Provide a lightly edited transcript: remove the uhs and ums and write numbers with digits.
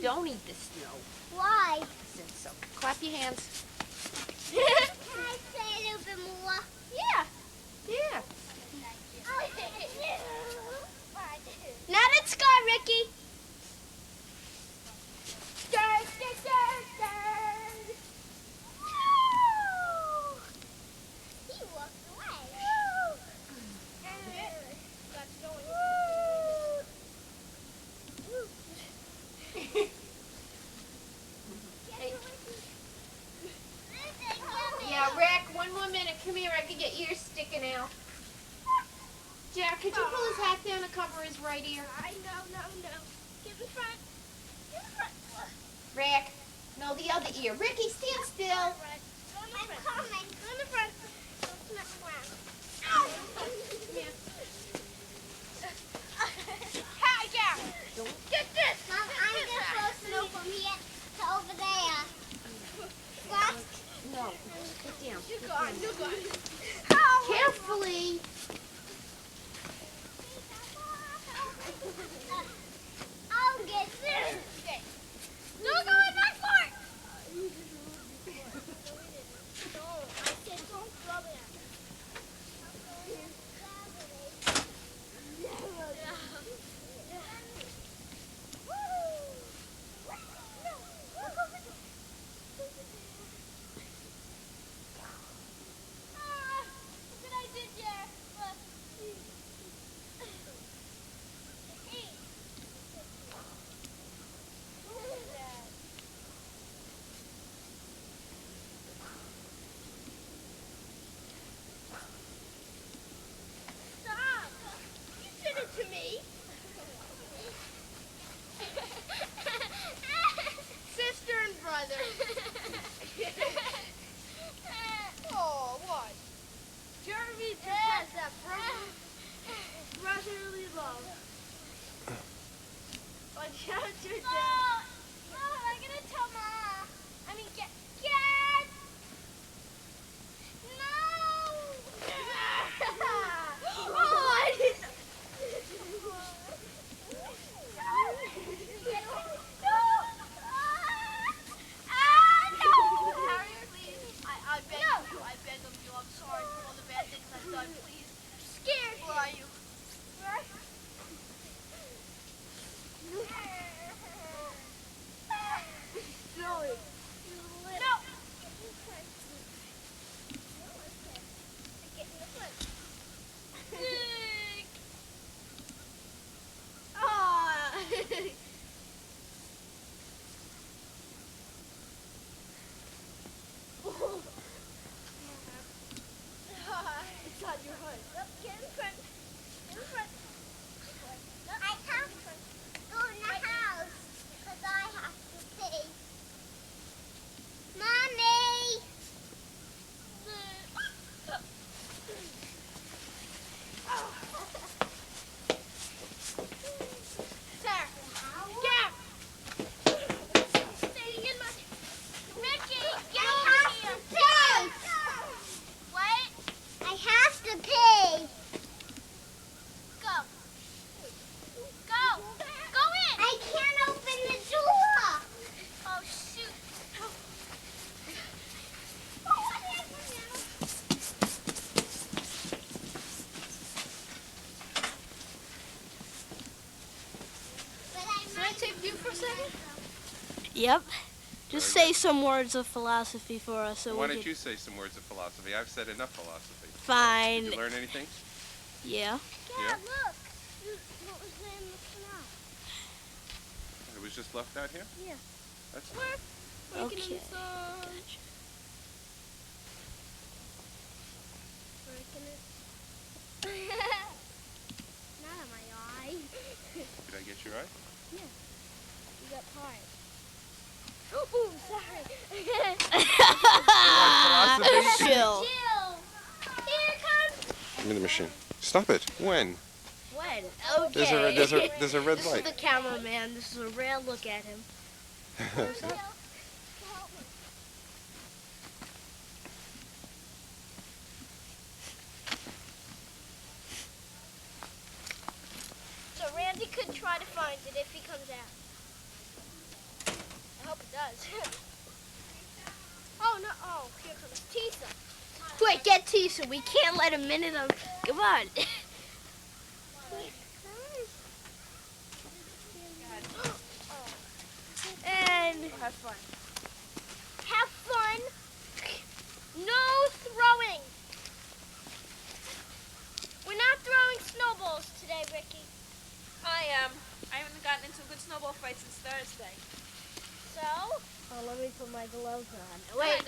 Don't eat the snow. Why? So, clap your hands. Can I play a little bit more? Yeah. Yeah. Now let's go, Ricky. He walked away. Yeah, Rick, one more minute. Come here, I can get ears sticking out. Jack, could you pull his hat down and cover his right ear? No. Get in front. Rick, no, the other ear. Ricky, stand still. I'm coming. Go in the front. Don't mess around. Ow! Hi, Jack. Get this. Mom, I'm going to throw snow from here to over there. What? No, get down. You're gone. Carefully. I'll get this. Don't go in my fort. I said don't throw it. What I did there? Stop! You did it to me. Sister and brother. Oh, what? Jeremy just has that brotherly love. Watch out, you're dead. Mom, I'm gonna tell Mom. I mean, get. No! Oh, I didn't. No! Harriet, please. I beg of you. I'm sorry for all the bad things I've done. Please. I'm scared. Where are you? No. Get in the foot. It's on your hood. Get in front. I have to go in the house because I have to pee. Mommy! Sir! Gap! Staying in my... Ricky! Get over here! Pee! What? I have to pee! Go! Go in! I can't open the door! Oh, shoot! Can I tape you for a second? Yep. Just say some words of philosophy for us. So Why we don't can... you say some words of philosophy? I've said enough philosophy. Fine. Did you learn anything? Yeah. Yeah? Look! What was in the snow? It was just left out here? Yeah. That's We're Okay. making some... Gotcha. Breaking it. Not on my eye. Did I get your eye? Yeah. You got part. Ooh, sorry. Philosophy? Chill. Jill! Here comes... Give me the machine. Stop it. When? When? Okay. There's a red This is light. the cameraman. This is a rare look at him. Jill, help me. So Randy could try to find it if he comes out. does. Oh, no. Oh, here comes Tisa. Quick, get Tisa. We can't let a minute of... Come on. And... Have fun. Have fun. No throwing. We're not throwing snowballs today, Ricky. I haven't gotten into a good snowball fight since Thursday. So? Oh, let me put my gloves on. Wait.